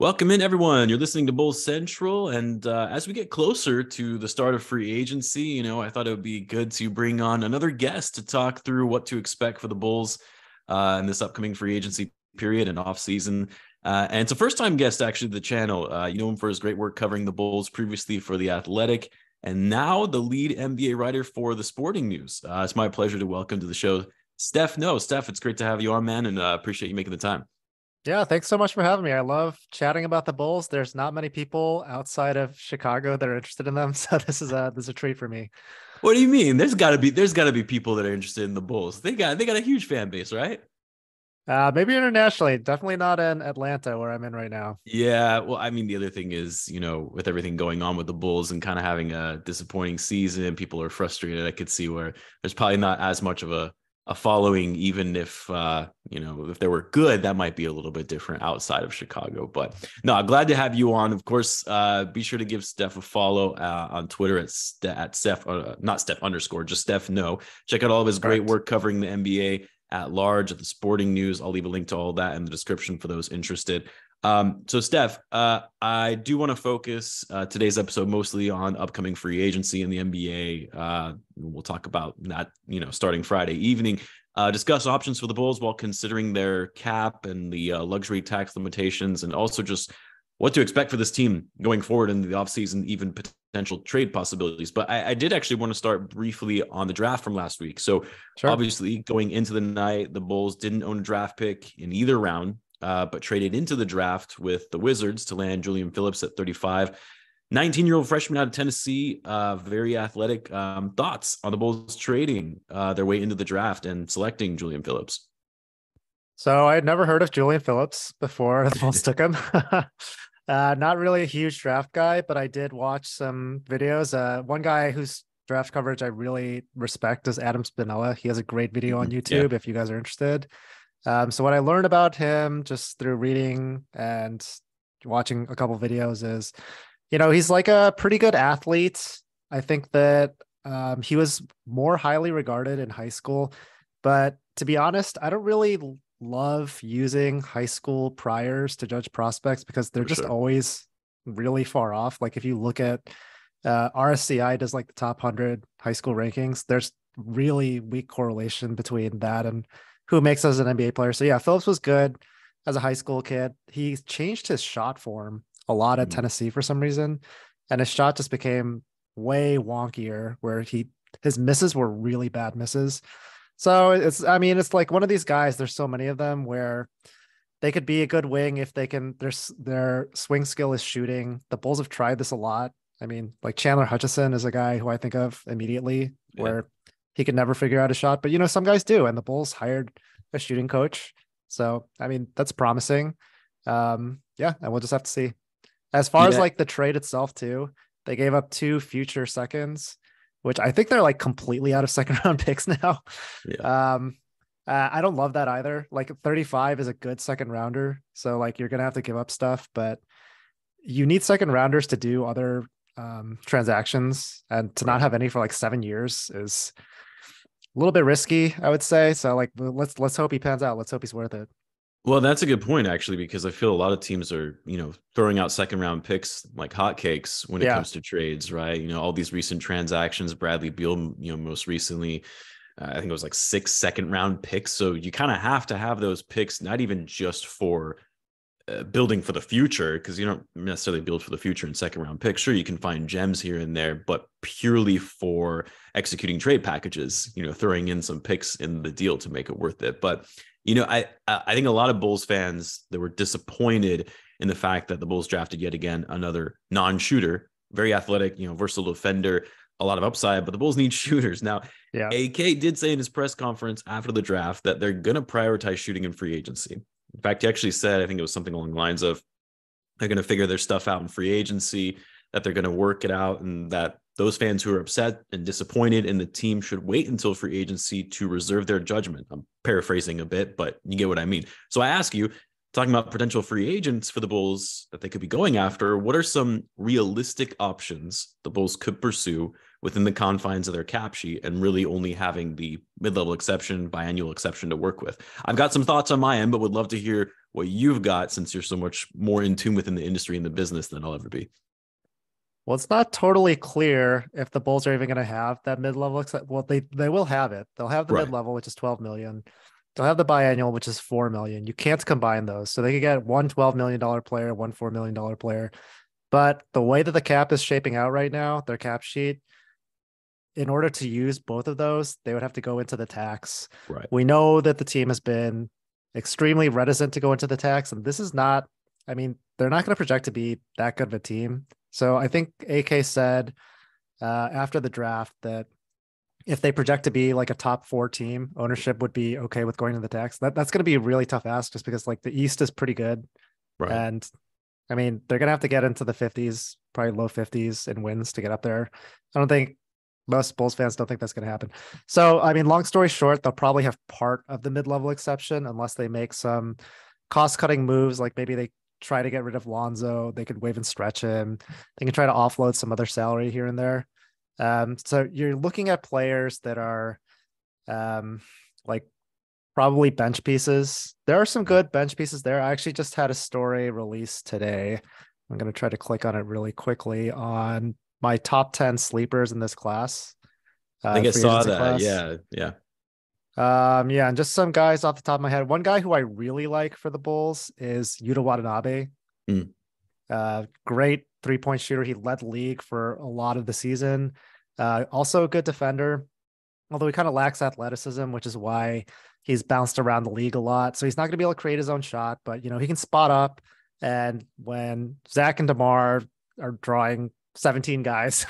Welcome in, everyone. You're listening to Bulls Central. And as we get closer to the start of free agency, I thought it would be good to bring on another guest to talk through what to expect for the Bulls in this upcoming free agency period and offseason. And it's a first-time guest, actually, to the channel. You know him for his great work covering the Bulls previously for The Athletic, and now the lead NBA writer for The Sporting News. It's my pleasure to welcome to the show Steph Noh. Steph, it's great to have you on, man, and appreciate you making the time. Yeah, thanks so much for having me. I love chatting about the Bulls. There's not many people outside of Chicago that are interested in them, so this is a treat for me. What do you mean? There's got to be people that are interested in the Bulls. They got a huge fan base, right? Maybe internationally, definitely not in Atlanta where I'm in right now. Yeah, well, I mean, the other thing is, with everything going on with the Bulls and kind of having a disappointing season, people are frustrated. I could see where there's probably not as much of a following, even if if they were good, that might be a little bit different outside of Chicago. But no, glad to have you on. Of course, be sure to give Steph a follow on Twitter at Steph, not Steph _ just Steph Noh. Check out all of his great work covering the NBA at large at the Sporting News. I'll leave a link to all that in the description for those interested. So Steph, I do want to focus today's episode mostly on upcoming free agency in the NBA. We'll talk about that, starting Friday evening, discuss options for the Bulls while considering their cap and the luxury tax limitations, and also just what to expect for this team going forward in the offseason, even potential trade possibilities. But I did actually want to start briefly on the draft from last week. So Obviously going into the night, the Bulls didn't own a draft pick in either round. But traded into the draft with the Wizards to land Julian Phillips at 35. 19-year-old freshman out of Tennessee, very athletic. Thoughts on the Bulls trading their way into the draft and selecting Julian Phillips? So I had never heard of Julian Phillips before the Bulls took him. Not really a huge draft guy, but I did watch some videos. One guy whose draft coverage I really respect is Adam Spinella. He has a great video on YouTube if you guys are interested. So what I learned about him just through reading and watching a couple videos is, he's like a pretty good athlete. I think that he was more highly regarded in high school, but to be honest, I don't really love using high school priors to judge prospects because they're just always really far off. Like if you look at RSCI does like the top 100 high school rankings, there's really weak correlation between that and who makes us an NBA player. So yeah, Phillips was good as a high school kid. He changed his shot form a lot at Tennessee for some reason. And his shot just became way wonkier where his misses were really bad misses. So it's like one of these guys, there's so many of them where they could be a good wing if they can, their swing skill is shooting. The Bulls have tried this a lot. I mean, like Chandler Hutchison is a guy who I think of immediately where he could never figure out a shot, but some guys do. And the Bulls hired a shooting coach. So, that's promising. And we'll just have to see. As far as like the trade itself too, they gave up 2 future seconds, which I think they're like completely out of second round picks now. I don't love that either. Like 35 is a good second rounder. So like, you're going to have to give up stuff, but you need second rounders to do other transactions, and to not have any for like 7 years is a little bit risky, I would say. So like, let's hope he pans out. Let's hope he's worth it. Well, that's a good point, actually, because I feel a lot of teams are, throwing out second round picks like hotcakes when it comes to trades, right? All these recent transactions, Bradley Beal, most recently, I think it was like 6 second round picks. So you kind of have to have those picks, not even just for building for the future, because you don't necessarily build for the future in second round picks. Sure, you can find gems here and there, but purely for executing trade packages, throwing in some picks in the deal to make it worth it. But I think a lot of Bulls fans that were disappointed in the fact that the Bulls drafted yet again another non-shooter, very athletic, versatile defender, a lot of upside, but the Bulls need shooters. Now, AK did say in his press conference after the draft that they're going to prioritize shooting in free agency. In fact, he actually said, I think it was something along the lines of, they're going to figure their stuff out in free agency, that they're going to work it out, and that those fans who are upset and disappointed in the team should wait until free agency to reserve their judgment. I'm paraphrasing a bit, but you get what I mean. So I ask you, talking about potential free agents for the Bulls that they could be going after, what are some realistic options the Bulls could pursue within the confines of their cap sheet and really only having the mid-level exception, biannual exception to work with? I've got some thoughts on my end, but would love to hear what you've got, since you're so much more in tune within the industry and the business than I'll ever be. Well, it's not totally clear if the Bulls are even going to have that mid-level. Well, they will have it. They'll have the Right. mid-level, which is 12 million. They'll have the biannual, which is 4 million. You can't combine those. So they could get one $12 million player, one $4 million player. But the way that the cap is shaping out right now, their cap sheet, in order to use both of those, they would have to go into the tax. Right. We know that the team has been extremely reticent to go into the tax, and this is not, I mean, they're not going to project to be that good of a team. So I think AK said after the draft that if they project to be like a top 4 team, ownership would be okay with going to the tax. That's going to be a really tough ask, just because like the East is pretty good. Right. And I mean, they're going to have to get into the 50s, probably low 50s in wins to get up there. I don't think most Bulls fans don't think that's going to happen. So, I mean, long story short, they'll probably have part of the mid-level exception unless they make some cost-cutting moves. Like maybe they try to get rid of Lonzo. They could waive and stretch him. They can try to offload some other salary here and there. So you're looking at players that are like probably bench pieces. There are some good bench pieces there. I actually just had a story released today. I'm going to try to click on it really quickly on my top 10 sleepers in this class. I think I saw that. Class. Yeah. Yeah. And just some guys off the top of my head. One guy who I really like for the Bulls is Yuta Watanabe. Great 3-point shooter. He led the league for a lot of the season. Also a good defender, although he kind of lacks athleticism, which is why he's bounced around the league a lot. So he's not going to be able to create his own shot, but, you know, he can spot up. And when Zach and DeMar are drawing 17 guys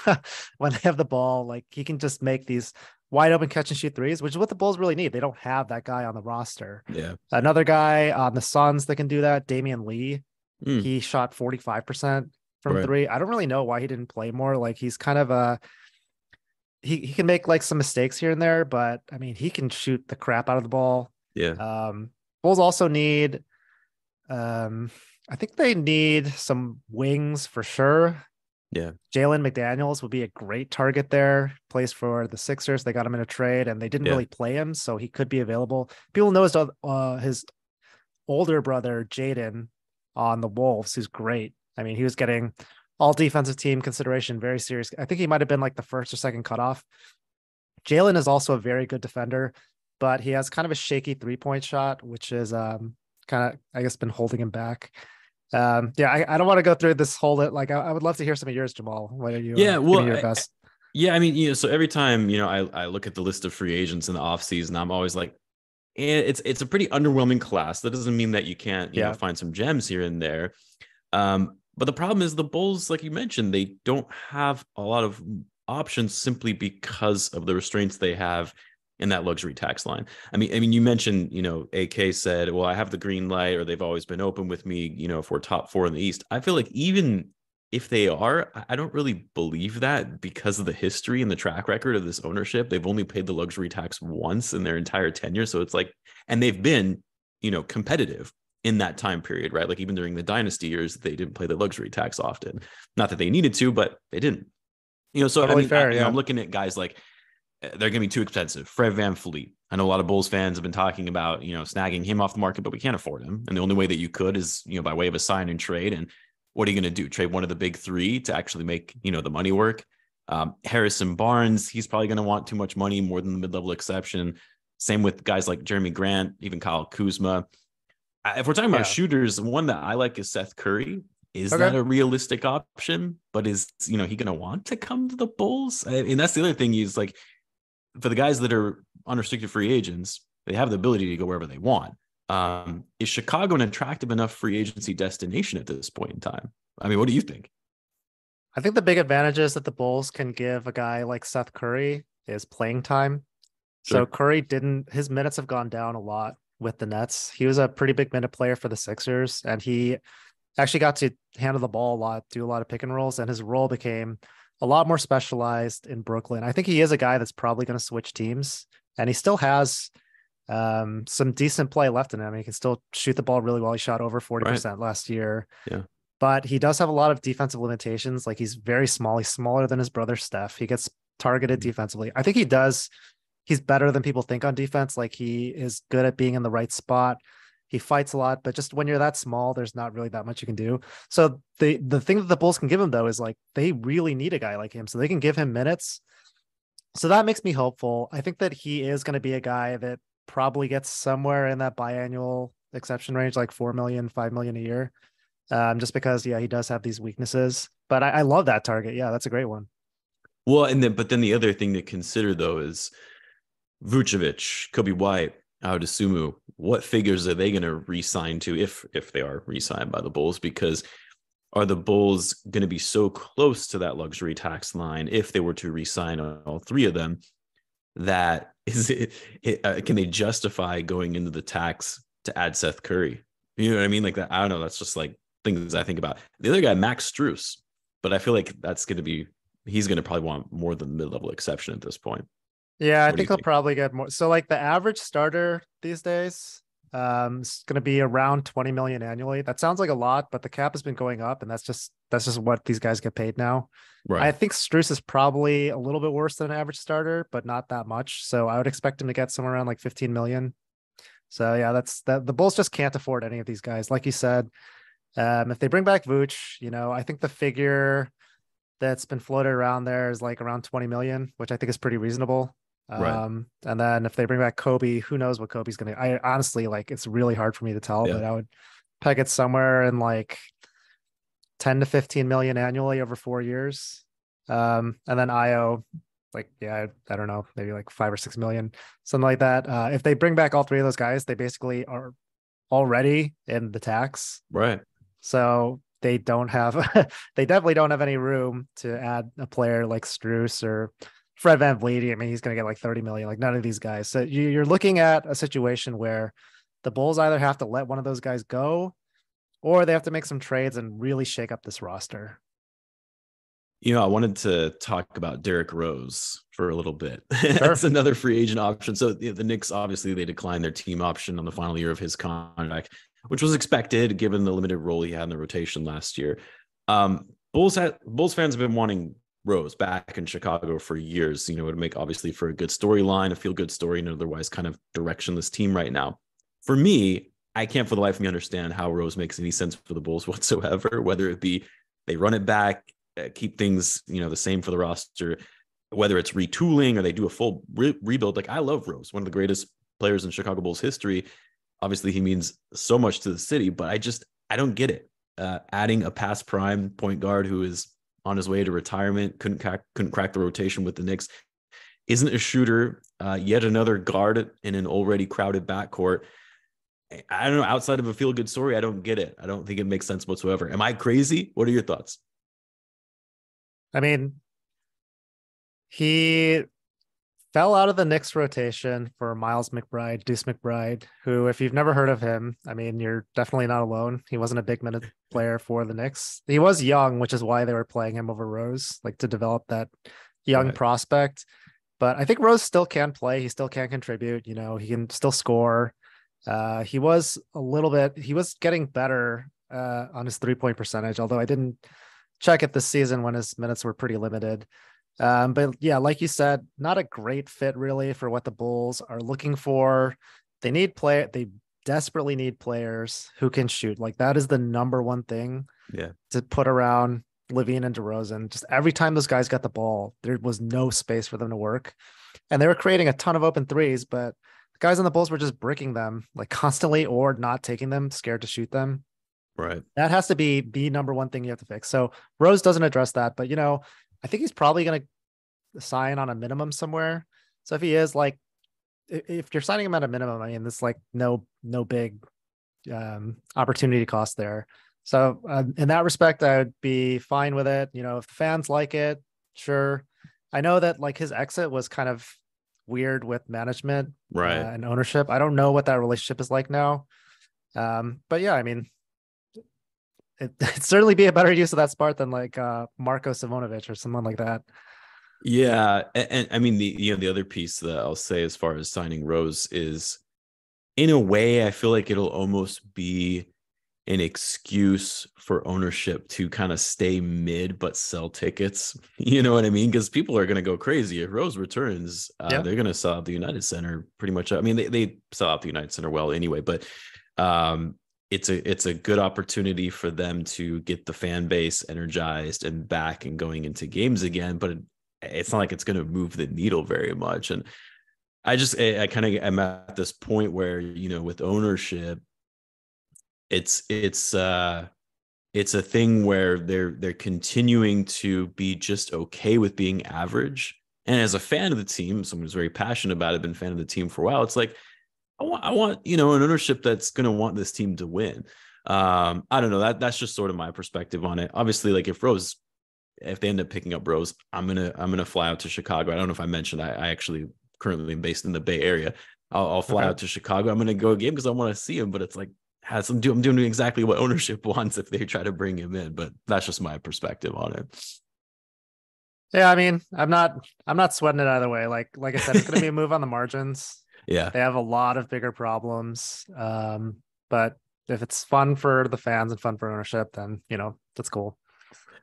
when they have the ball, like he can just make these wide open catch and shoot threes, which is what the Bulls really need. They don't have that guy on the roster. Yeah. Another guy on the Suns that can do that, Damian Lee. He shot 45% from 3. I don't really know why he didn't play more. Like he's kind of he can make like some mistakes here and there, but I mean, he can shoot the crap out of the ball. Yeah. Bulls also need, I think they need some wings for sure. Yeah. Jalen McDaniels would be a great target there. Plays for the Sixers. They got him in a trade and they didn't really play him, so he could be available. People know his older brother, Jaden, on the Wolves, who's great. I mean, he was getting all defensive team consideration, very serious. I think he might have been like the first or second cutoff. Jalen is also a very good defender, but he has kind of a shaky 3-point shot, which is kind of, I guess, been holding him back. I don't want to go through this whole, like, I would love to hear some of yours, Jamal. What are you? Your best? I mean, so every time, I look at the list of free agents in the offseason, I'm always like, it's a pretty underwhelming class. That doesn't mean that you can't, find some gems here and there. But the problem is the Bulls, like you mentioned, they don't have a lot of options simply because of the restraints they have in that luxury tax line. I mean, you mentioned, AK said, well, I have the green light, or they've always been open with me, if we're top 4 in the East. I feel like even if they are, I don't really believe that, because of the history and the track record of this ownership. They've only paid the luxury tax once in their entire tenure. So it's like, and they've been, competitive in that time period, right? Like even during the dynasty years, they didn't pay the luxury tax often. Not that they needed to, but they didn't. So totally fair, I'm looking at guys like, they're going to be too expensive. Fred VanVleet. I know a lot of Bulls fans have been talking about, snagging him off the market, but we can't afford him. And the only way that you could is, by way of a sign and trade. And what are you going to do? Trade one of the big 3 to actually make, the money work? Harrison Barnes, he's probably going to want too much money, more than the mid-level exception. Same with guys like Jeremy Grant, even Kyle Kuzma. If we're talking about shooters, one that I like is Seth Curry. Is that a realistic option? But is, he going to want to come to the Bulls? I mean, that's the other thing is, like, for the guys that are unrestricted free agents, they have the ability to go wherever they want. Is Chicago an attractive enough free agency destination at this point in time? I mean, what do you think? I think the big advantages that the Bulls can give a guy like Seth Curry is playing time. Sure. So Curry his minutes have gone down a lot with the Nets. He was a pretty big minute player for the Sixers, and he actually got to handle the ball a lot, do a lot of pick and rolls, and his role became a lot more specialized in Brooklyn. I think he is a guy that's probably going to switch teams, and he still has some decent play left in him. He can still shoot the ball really well. He shot over 40% last year. Yeah. But he does have a lot of defensive limitations. Like he's very small. He's smaller than his brother, Steph. He gets targeted defensively. I think he's better than people think on defense. Like he is good at being in the right spot. He fights a lot, but just when you're that small, there's not really that much you can do. So the thing that the Bulls can give him though is like they really need a guy like him, so they can give him minutes. So that makes me hopeful. I think that he is going to be a guy that probably gets somewhere in that biannual exception range, like 4 million, 5 million a year. Just because, yeah, he does have these weaknesses, but I love that target. Yeah, that's a great one. Well, but then the other thing to consider though is Vucevic, Coby White, Dosunmu. What figures are they going to re-sign to if they are re-signed by the Bulls? Because are the Bulls going to be so close to that luxury tax line if they were to re-sign all three of them that can they justify going into the tax to add Seth Curry? You know what I mean? Like that. I don't know. That's just like things I think about. The other guy, Max Strus, but I feel like he's going to probably want more than the mid-level exception at this point. Yeah, I think he'll probably get more. So like the average starter these days is going to be around 20 million annually. That sounds like a lot, but the cap has been going up, and that's just what these guys get paid now. Right. I think Strus is probably a little bit worse than an average starter, but not that much. So I would expect him to get somewhere around like 15 million. So yeah, the Bulls just can't afford any of these guys. Like you said, if they bring back Vooch, I think the figure that's been floated around there is like around 20 million, which I think is pretty reasonable. Right. And then if they bring back Coby, who knows what Coby's going to, I honestly, like, it's really hard for me to tell, but I would peg it somewhere in like 10 to 15 million annually over 4 years. And then IO, like, yeah, I don't know, maybe like 5 or 6 million, something like that. If they bring back all three of those guys, they basically are already in the tax. Right. So they definitely don't have any room to add a player like Strus or Fred VanVleet. I mean, he's going to get like 30 million, like none of these guys. So you're looking at a situation where the Bulls either have to let one of those guys go or they have to make some trades and really shake up this roster. I wanted to talk about Derrick Rose for a little bit. Sure. That's another free agent option. So the Knicks, obviously, they declined their team option on the final year of his contract, which was expected given the limited role he had in the rotation last year. Bulls fans have been wanting Rose back in Chicago for years. It would make obviously for a good storyline, a feel-good story, and otherwise kind of directionless team right now. For me, I can't for the life of me understand how Rose makes any sense for the Bulls whatsoever, whether it be they run it back, keep things, the same for the roster, whether it's retooling or they do a full rebuild. Like, I love Rose, one of the greatest players in Chicago Bulls history. Obviously, he means so much to the city, but I don't get it. Adding a past prime point guard who is on his way to retirement, couldn't crack the rotation with the Knicks, isn't a shooter, yet another guard in an already crowded backcourt. I don't know. Outside of a feel-good story, I don't get it. I don't think it makes sense whatsoever. Am I crazy? What are your thoughts? I mean, he fell out of the Knicks rotation for Miles McBride, Deuce McBride, who, if you've never heard of him, I mean, you're definitely not alone. He wasn't a big minute player for the Knicks. He was young, which is why they were playing him over Rose, like to develop that young prospect. But I think Rose still can play. He still can contribute. He can still score. He was getting better on his 3-point percentage, although I didn't check it this season when his minutes were pretty limited. But yeah, like you said, not a great fit really for what the Bulls are looking for. They desperately need players who can shoot. Like, that is the number one thing to put around Lavine and DeRozan. Just every time those guys got the ball, there was no space for them to work. And they were creating a ton of open threes, but the guys on the Bulls were just bricking them like constantly or not taking them, scared to shoot them. Right. That has to be the number one thing you have to fix. So Rose doesn't address that, but I think he's probably going to sign on a minimum somewhere. So if he is, like, if you're signing him at a minimum, I mean, there's like no big opportunity cost there. So in that respect, I would be fine with it. If the fans like it, sure. I know that like his exit was kind of weird with management and ownership. I don't know what that relationship is like now. But yeah, I mean, it'd certainly be a better use of that spot than like Marko Simonovic or someone like that. Yeah, and I mean the other piece that I'll say as far as signing Rose is, in a way, I feel like it'll almost be an excuse for ownership to kind of stay mid but sell tickets. You know what I mean? Because people are going to go crazy if Rose returns. They're going to sell out the United Center pretty much. I mean, they sell out the United Center well anyway, but It's a good opportunity for them to get the fan base energized and back and going into games again, but it's not like it's going to move the needle very much. And I kind of am at this point where, with ownership, it's a thing where they're continuing to be just okay with being average. And as a fan of the team, someone who's very passionate about it, been a fan of the team for a while, it's like, I want an ownership that's going to want this team to win. I don't know, that's just sort of my perspective on it. Obviously, like if they end up picking up Rose, I'm gonna fly out to Chicago. I don't know if I mentioned I actually currently am based in the Bay Area. I'll fly out to Chicago. I'm gonna go a game because I want to see him. But it's like I'm doing exactly what ownership wants if they try to bring him in. But that's just my perspective on it. Yeah, I mean, I'm not sweating it either way. Like I said, it's gonna be a move on the margins. Yeah. They have a lot of bigger problems. But if it's fun for the fans and fun for ownership, then, that's cool.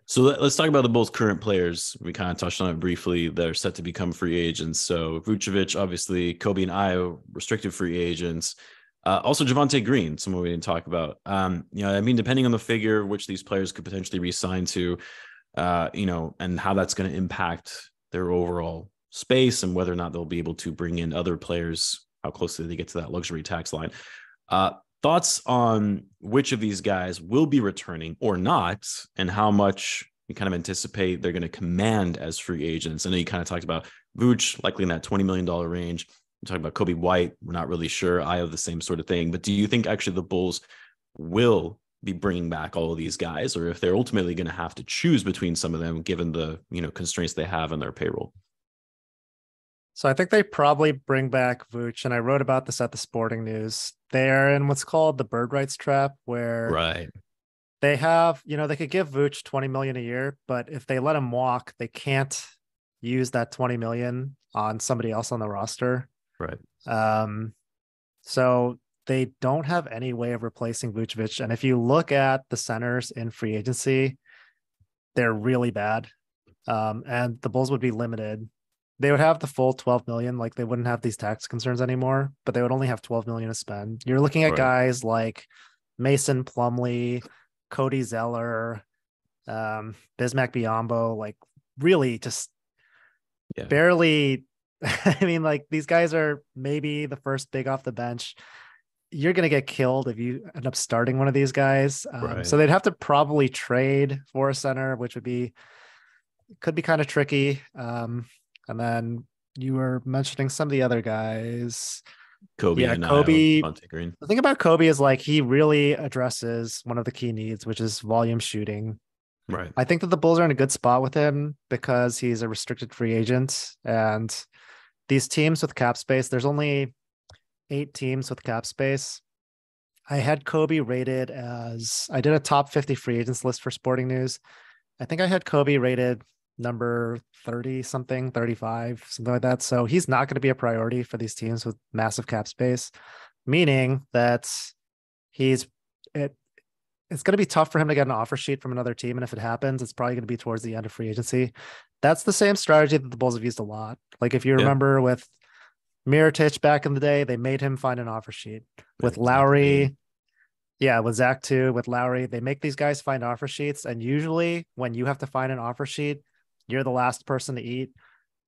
So let's talk about the Bulls' current players. We kind of touched on it briefly. They're set to become free agents. So Vucevic, obviously, Coby and Ayo, restricted free agents. Also, Javonte Green, someone we didn't talk about. Depending on the figure, which these players could potentially re-sign to, and how that's going to impact their overall space and whether or not they'll be able to bring in other players, how closely they get to that luxury tax line. Thoughts on which of these guys will be returning or not, and how much you kind of anticipate they're going to command as free agents? I know you kind of talked about Vooch, likely in that $20 million range. I'm talking about Coby White. We're not really sure. I have the same sort of thing. But do you think actually the Bulls will be bringing back all of these guys, or if they're ultimately going to have to choose between some of them, given the constraints they have on their payroll? So I think they probably bring back Vooch, and I wrote about this at the Sporting News. They are in what's called the bird rights trap, where they have, they could give Vooch 20 million a year, but if they let him walk, they can't use that 20 million on somebody else on the roster. Right. So they don't have any way of replacing Vucevic. And if you look at the centers in free agency, they're really bad. And the Bulls would be limited. They would have the full 12 million. Like they wouldn't have these tax concerns anymore, but they would only have 12 million to spend. You're looking at guys like Mason Plumlee, Cody Zeller, Bismack Biyombo, like really just barely. I mean, like these guys are maybe the first big off the bench. You're going to get killed if you end up starting one of these guys. So they'd have to probably trade for a center, which could be kind of tricky. And then you were mentioning some of the other guys. Coby and Coby. Green. The thing about Coby is like he really addresses one of the key needs, which is volume shooting. Right. I think that the Bulls are in a good spot with him because he's a restricted free agent. And these teams with cap space, there's only 8 teams with cap space. I had Coby rated as, I did a top 50 free agents list for Sporting News. I think I had Coby rated number 30 something, 35, something like that. So he's not going to be a priority for these teams with massive cap space, meaning that it's going to be tough for him to get an offer sheet from another team. And if it happens, it's probably going to be towards the end of free agency. That's the same strategy that the Bulls have used a lot. Like if you remember with Mirotic back in the day, they made him find an offer sheet. With Lowry, with Zach too, with Lowry, they make these guys find offer sheets. And usually when you have to find an offer sheet, you're the last person to eat.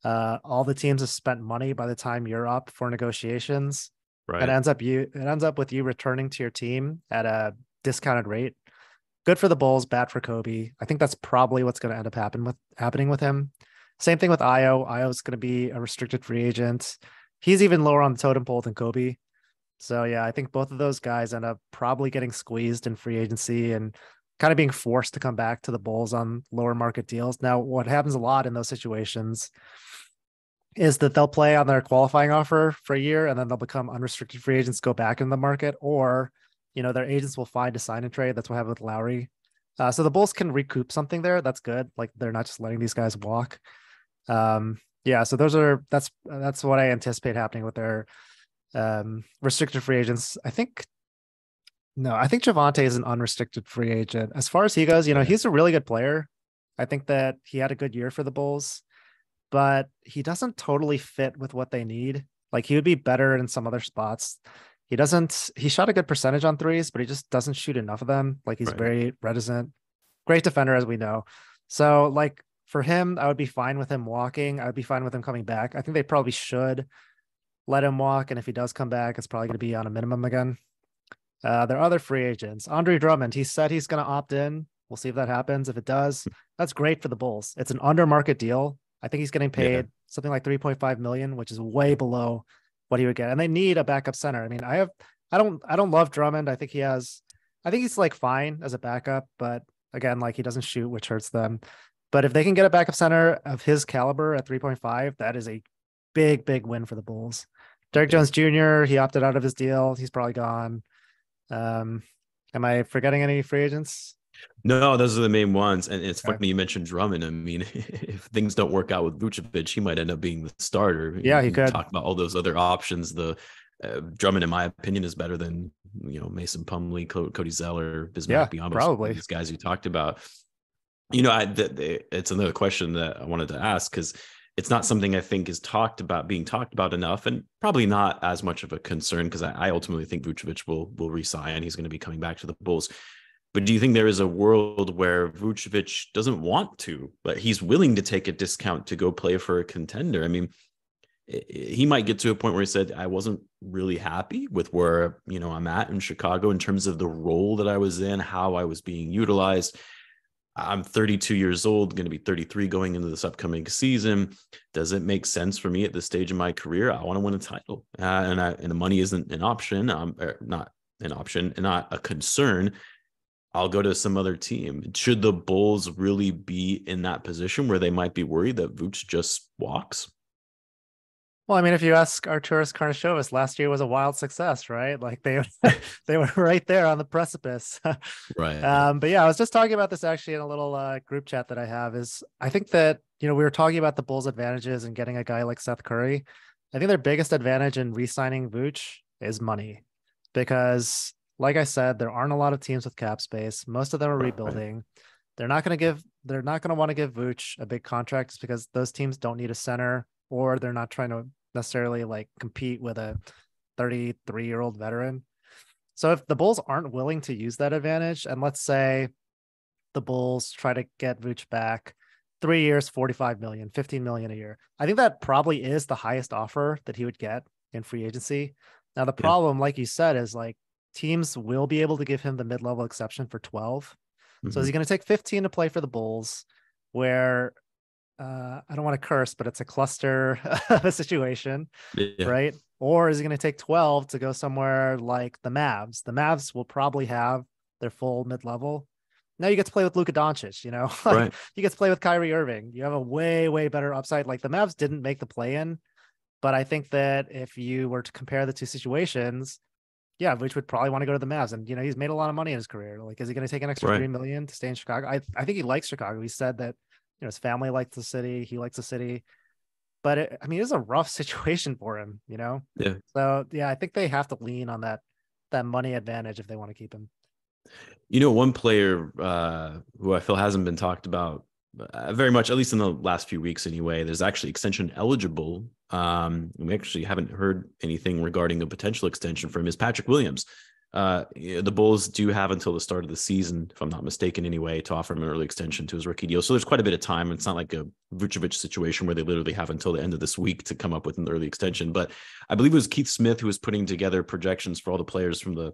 All the teams have spent money by the time you're up for negotiations. Right. It ends up with you returning to your team at a discounted rate. Good for the Bulls, bad for Coby. I think that's probably what's going to end up happening with him. Same thing with Ayo. Ayo's going to be a restricted free agent. He's even lower on the totem pole than Coby. So yeah, I think both of those guys end up probably getting squeezed in free agency and kind of being forced to come back to the Bulls on lower market deals. Now, what happens a lot in those situations is that they'll play on their qualifying offer for a year and then they'll become unrestricted free agents, go back in the market, or, their agents will find a sign and trade. That's what happened with Lowry. So the Bulls can recoup something there. That's good. Like they're not just letting these guys walk. So that's what I anticipate happening with their restricted free agents. I think Javonte is an unrestricted free agent. As far as he goes, he's a really good player. I think that he had a good year for the Bulls, but he doesn't totally fit with what they need. Like he would be better in some other spots. he shot a good percentage on threes, but he just doesn't shoot enough of them. Like he's Right. very reticent. Great defender, as we know. So like for him, I would be fine with him walking. I would be fine with him coming back. I think they probably should let him walk. And if he does come back, it's probably going to be on a minimum again. There are other free agents. Andre Drummond, he said he's going to opt in. We'll see if that happens. If it does, that's great for the Bulls. It's an under market deal. I think he's getting Yeah. paid something like 3.5 million, which is way below what he would get. And they need a backup center. I mean, I don't love Drummond. I think he's like fine as a backup, but again, like he doesn't shoot, which hurts them. But if they can get a backup center of his caliber at 3.5, that is a big, big win for the Bulls. Derrick Yeah. Jones Jr., he opted out of his deal. He's probably gone. Am I forgetting any free agents? No, those are the main ones. And it's Okay. funny you mentioned Drummond. I mean, if things don't work out with Vucevic, he might end up being the starter. Yeah, he You could. talk about all those other options. The Drummond, in my opinion, is better than Mason Plumlee, Cody Zeller, Yeah, Bismack Biyombo, some of probably. these guys you talked about. It's another question that I wanted to ask because it's not something I think is being talked about enough, and probably not as much of a concern because I ultimately think Vucevic will resign. He's going to be coming back to the Bulls. But do you think there is a world where Vucevic doesn't want to, but he's willing to take a discount to go play for a contender? I mean, he might get to a point where he said, I wasn't really happy with where, I'm at in Chicago in terms of the role that I was in, how I was being utilized. I'm 32 years old, going to be 33 going into this upcoming season. Does it make sense for me at this stage of my career? I want to win a title, and the money isn't an option. Not an option, and not a concern. I'll go to some other team. Should the Bulls really be in that position where they might be worried that Vooch just walks? Well, I mean, if you ask Arturas Karnisovas, last year was a wild success, right? Like they they were right there on the precipice. Right. But yeah, I was just talking about this actually in a little group chat that I have. Is I think that we were talking about the Bulls' advantages in getting a guy like Seth Curry. I think their biggest advantage in re-signing Vooch is money, because like I said, there aren't a lot of teams with cap space. Most of them are Right. rebuilding. They're not going to want to give Vooch a big contract because those teams don't need a center, or they're not trying to necessarily like compete with a 33-year-old veteran. So if the Bulls aren't willing to use that advantage, and let's say the Bulls try to get Vooch back 3 years, 45 million, 15 million a year, I think that probably is the highest offer that he would get in free agency. Now, the Yeah. problem, like you said, is like teams will be able to give him the mid-level exception for 12. So is he Mm-hmm. going to take 15 to play for the Bulls, where I don't want to curse, but it's a cluster of a situation, Yeah. right? Or is he going to take 12 to go somewhere like the Mavs? The Mavs will probably have their full mid-level. Now you get to play with Luka Doncic, like Right. you get to play with Kyrie Irving. You have a way, way better upside. Like the Mavs didn't make the play-in, but I think that if you were to compare the two situations, yeah, Vooch would probably want to go to the Mavs. And he's made a lot of money in his career. Like, is he going to take an extra Right. 3 million to stay in Chicago? I think he likes Chicago. He said that his family likes the city. He likes the city. But I mean, it's a rough situation for him. Yeah. So yeah, I think they have to lean on that money advantage if they want to keep him. One player who I feel hasn't been talked about very much, at least in the last few weeks anyway, there's actually extension eligible. We actually haven't heard anything regarding a potential extension for him, is Patrick Williams. The Bulls do have until the start of the season, if I'm not mistaken anyway, to offer him an early extension to his rookie deal. So there's quite a bit of time. It's not like a Vucevic situation where they literally have until the end of this week to come up with an early extension. But I believe it was Keith Smith who was putting together projections for all the players from the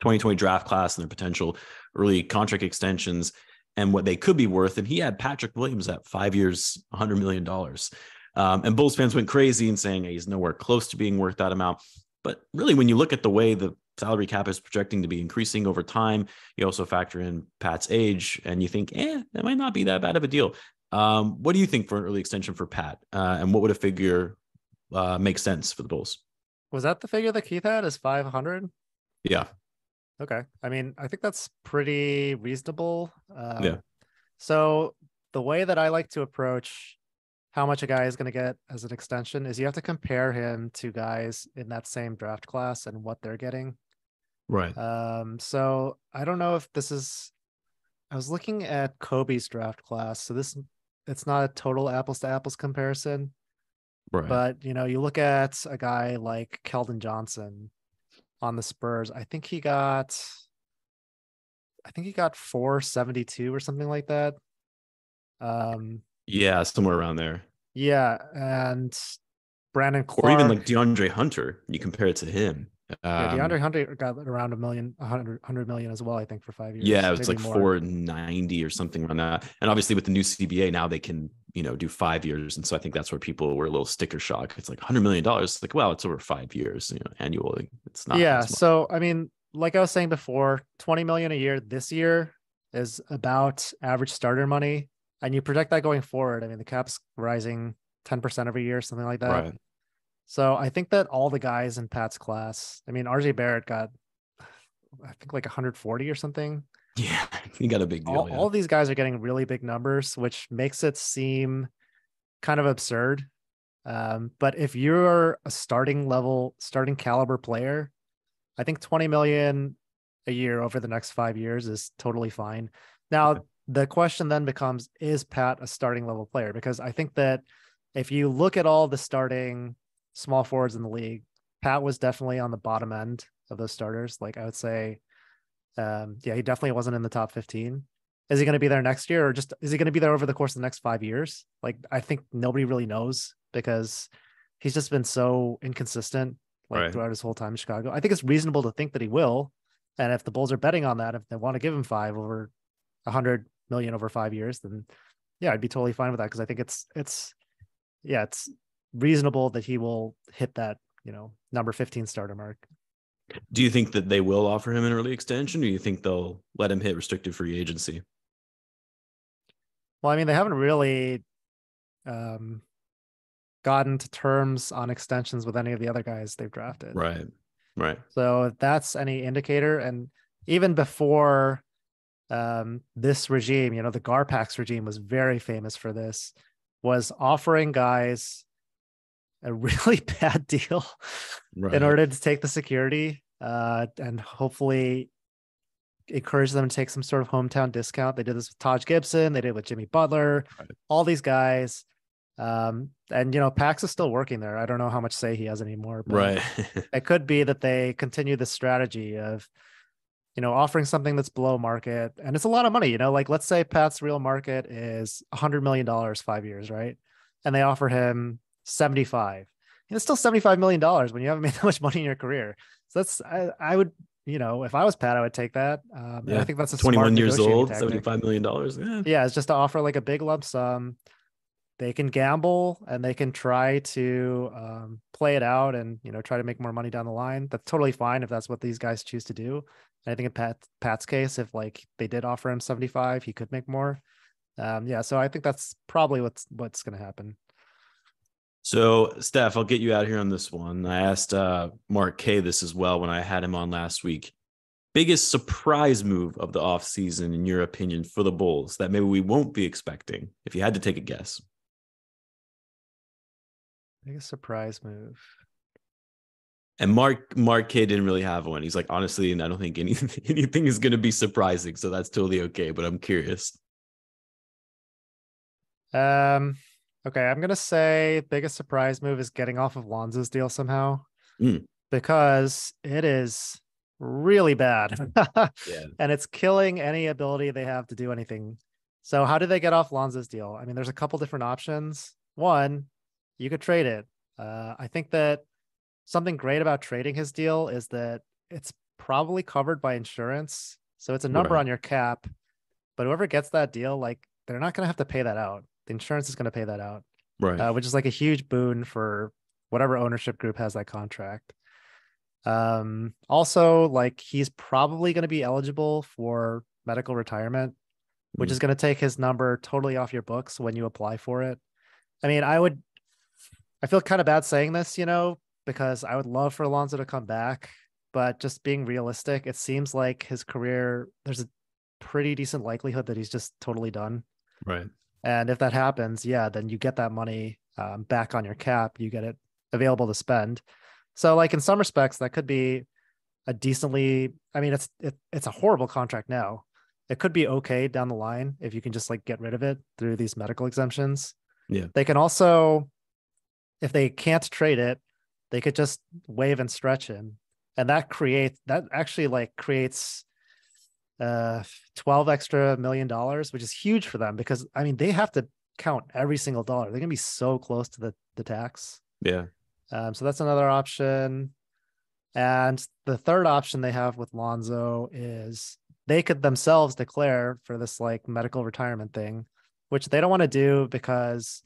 2020 draft class and their potential early contract extensions and what they could be worth. And he had Patrick Williams at 5 years, $100 million. And Bulls fans went crazy and saying he's nowhere close to being worth that amount. But really, when you look at the way the salary cap is projecting to be increasing over time, you also factor in Pat's age and you think, that might not be that bad of a deal. What do you think for an early extension for Pat? And what would a figure make sense for the Bulls? Was that the figure that Keith had, is 500? Yeah. Okay. I mean, I think that's pretty reasonable. Yeah. So the way that I like to approach how much a guy is going to get as an extension is you have to compare him to guys in that same draft class and what they're getting. Right. So I don't know if I was looking at Coby's draft class. So it's not a total apples to apples comparison, Right. but you look at a guy like Keldon Johnson. on the Spurs. I think he got 472 or something like that. Yeah, somewhere around there. Yeah, and Brandon Or even like Clark. DeAndre Hunter, you compare it to him. Yeah, DeAndre Hunter got around 100 million as well, I think, for 5 years, Yeah, it was maybe like more. 490 or something around that. And obviously with the new CBA now they can, do 5 years. And so I think that's where people were a little sticker shock. It's like $100 million. It's like, well, it's over 5 years, annually. It's not Yeah, as much. so I mean, like I was saying before, 20 million a year this year is about average starter money. And you project that going forward. I mean, the cap's rising 10% every year, something like that. Right. So I think that all the guys in Pat's class, I mean, RJ Barrett got, I think, like 140 or something. Yeah, he got a big deal. All of these guys are getting really big numbers, which makes it seem kind of absurd. But if you're a starting caliber player, I think 20 million a year over the next 5 years is totally fine. Now, the question then becomes, is Pat a starting level player? Because I think that if you look at all the starting small forwards in the league, Pat was definitely on the bottom end of those starters. Like I would say, he definitely wasn't in the top 15. Is he going to be there next year, or just is he going to be there over the course of the next 5 years? Like, I think nobody really knows because he's just been so inconsistent throughout his whole time in Chicago. I think it's reasonable to think that he will. And if the Bulls are betting on that, if they want to give him 100 million over 5 years, then yeah, I'd be totally fine with that. Cause I think it's reasonable that he will hit that, number 15 starter mark. Do you think that they will offer him an early extension, or do you think they'll let him hit restricted free agency? Well, I mean, they haven't really gotten to terms on extensions with any of the other guys they've drafted. Right. So if that's any indicator, and even before this regime, the Garpax regime was very famous for this, was offering guys a really bad deal in order to take the security and hopefully encourage them to take some sort of hometown discount. They did this with Taj Gibson. They did it with Jimmy Butler, all these guys. And, Pax is still working there. I don't know how much say he has anymore, but it could be that they continue the strategy of, offering something that's below market. And it's a lot of money, like let's say Pat's real market is $100 million 5 years, right? And they offer him 75. It's still $75 million when you haven't made that much money in your career. So that's, I would, if I was Pat, I would take that. And I think that's a 21 years old, tactic. $75 million. Yeah, it's just to offer like a big lump sum. They can gamble and they can try to play it out and, try to make more money down the line. That's totally fine if that's what these guys choose to do. And I think in Pat's case, if like they did offer him 75, he could make more. So I think that's probably what's going to happen. So, Steph, I'll get you out here on this one. I asked Mark K this as well when I had him on last week. Biggest surprise move of the offseason, in your opinion, for the Bulls that maybe we won't be expecting, if you had to take a guess? Biggest surprise move. And Mark K didn't really have one. He's like, honestly, and I don't think anything is going to be surprising. So that's totally okay. But I'm curious. Okay, I'm gonna say biggest surprise move is getting off of Lonzo's deal somehow, because it is really bad, and it's killing any ability they have to do anything. So how do they get off Lonzo's deal? I mean, there's a couple different options. One, you could trade it. I think that something great about trading his deal is that it's probably covered by insurance, so it's a number on your cap. But whoever gets that deal, like they're not gonna have to pay that out. The insurance is going to pay that out, which is like a huge boon for whatever ownership group has that contract. Also, like he's probably going to be eligible for medical retirement, which is going to take his number totally off your books when you apply for it. I mean, I feel kind of bad saying this, because I would love for Alonzo to come back, but just being realistic, it seems like his career, there's a pretty decent likelihood that he's just totally done. Right. And if that happens, then you get that money back on your cap. You get it available to spend. So like in some respects, that could be a decently, I mean, it's a horrible contract now. It could be okay down the line if you can just like get rid of it through these medical exemptions. Yeah. They can also, if they can't trade it, they could just waive and stretch him. And that actually creates 12 extra $1 million, which is huge for them because I mean they have to count every single dollar. They're gonna be so close to the tax. Yeah. So that's another option. And the third option they have with Lonzo is they could themselves declare for this like medical retirement thing, which they don't want to do because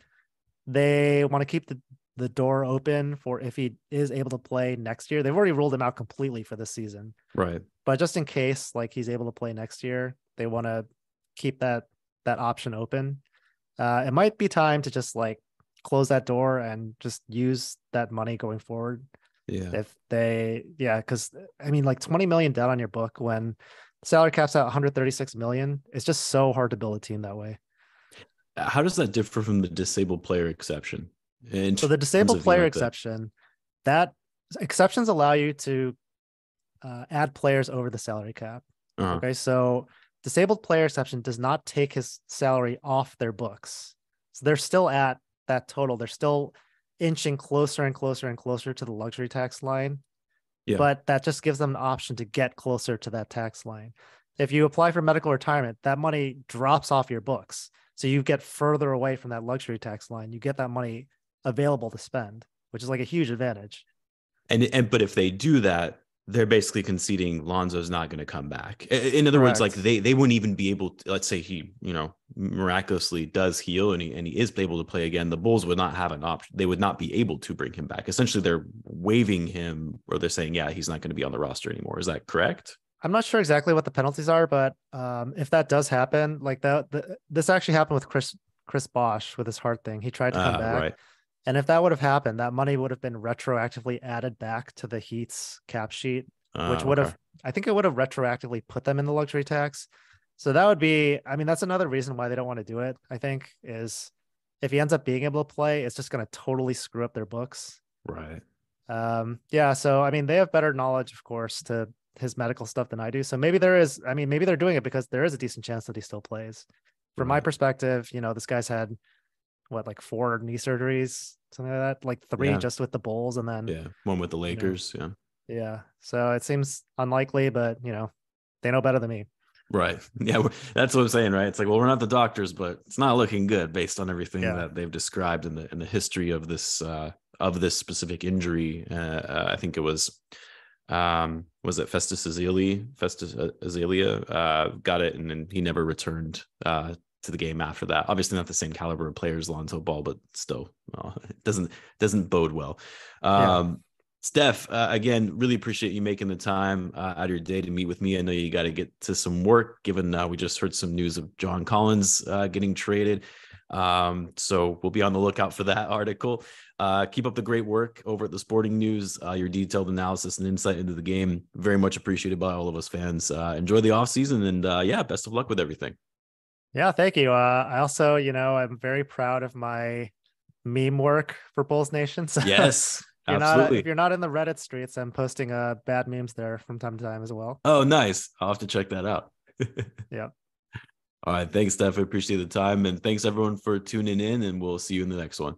they want to keep the door open for if he is able to play next year. They've already ruled him out completely for this season. Right. But just in case like he's able to play next year, they want to keep that option open. It might be time to just like close that door and just use that money going forward. Yeah. Because I mean, like 20 million down on your book when the salary cap's at 136 million, it's just so hard to build a team that way. How does that differ from the disabled player exception? So the disabled player exception, that exceptions allow you to add players over the salary cap. Okay, so disabled player exception does not take his salary off their books. So they're still at that total. They're still inching closer and closer and closer to the luxury tax line. Yeah. But that just gives them an option to get closer to that tax line. If you apply for medical retirement, that money drops off your books. So you get further away from that luxury tax line. You get that money available to spend, which is like a huge advantage. But if they do that, they're basically conceding Lonzo's not going to come back. In other words, like they wouldn't even be able to, let's say he, miraculously does heal and he is able to play again. The Bulls would not have an option. They would not be able to bring him back. Essentially, they're waiving him, or they're saying, yeah, he's not going to be on the roster anymore. Is that correct? I'm not sure exactly what the penalties are, but if that does happen, like this actually happened with Chris Bosh with his heart thing. He tried to come back. Right. And if that would have happened, that money would have been retroactively added back to the Heat's cap sheet, which would have, I think it would have retroactively put them in the luxury tax. So that would be, I mean, that's another reason why they don't want to do it, I think, is if he ends up being able to play, it's just going to totally screw up their books. Right. Yeah. So, I mean, they have better knowledge, of course, to his medical stuff than I do. So maybe maybe they're doing it because there is a decent chance that he still plays. From my perspective, this guy's had like 4 knee surgeries, something like that, like 3 just with the Bulls, and then 1 with the Lakers. Yeah. So it seems unlikely, but they know better than me. Right. Yeah. That's what I'm saying. Right. It's like, well, we're not the doctors, but it's not looking good based on everything that they've described in the history of this specific injury. I think it was it Festus Ezeli got it, and then he never returned to the game after that. Obviously not the same caliber of player as Lonzo Ball, but still it doesn't bode well. Steph, again, really appreciate you making the time out of your day to meet with me. I know you got to get to some work, given we just heard some news of John Collins getting traded. So we'll be on the lookout for that article. Keep up the great work over at the Sporting News. Your detailed analysis and insight into the game, very much appreciated by all of us fans. Enjoy the offseason, and best of luck with everything. Yeah, thank you. I also, I'm very proud of my meme work for Bulls Nation. So yes, if you're not in the Reddit streets, I'm posting bad memes there from time to time as well. Oh, nice. I'll have to check that out. Yeah. All right. Thanks, Steph. I appreciate the time. And thanks, everyone, for tuning in. And we'll see you in the next one.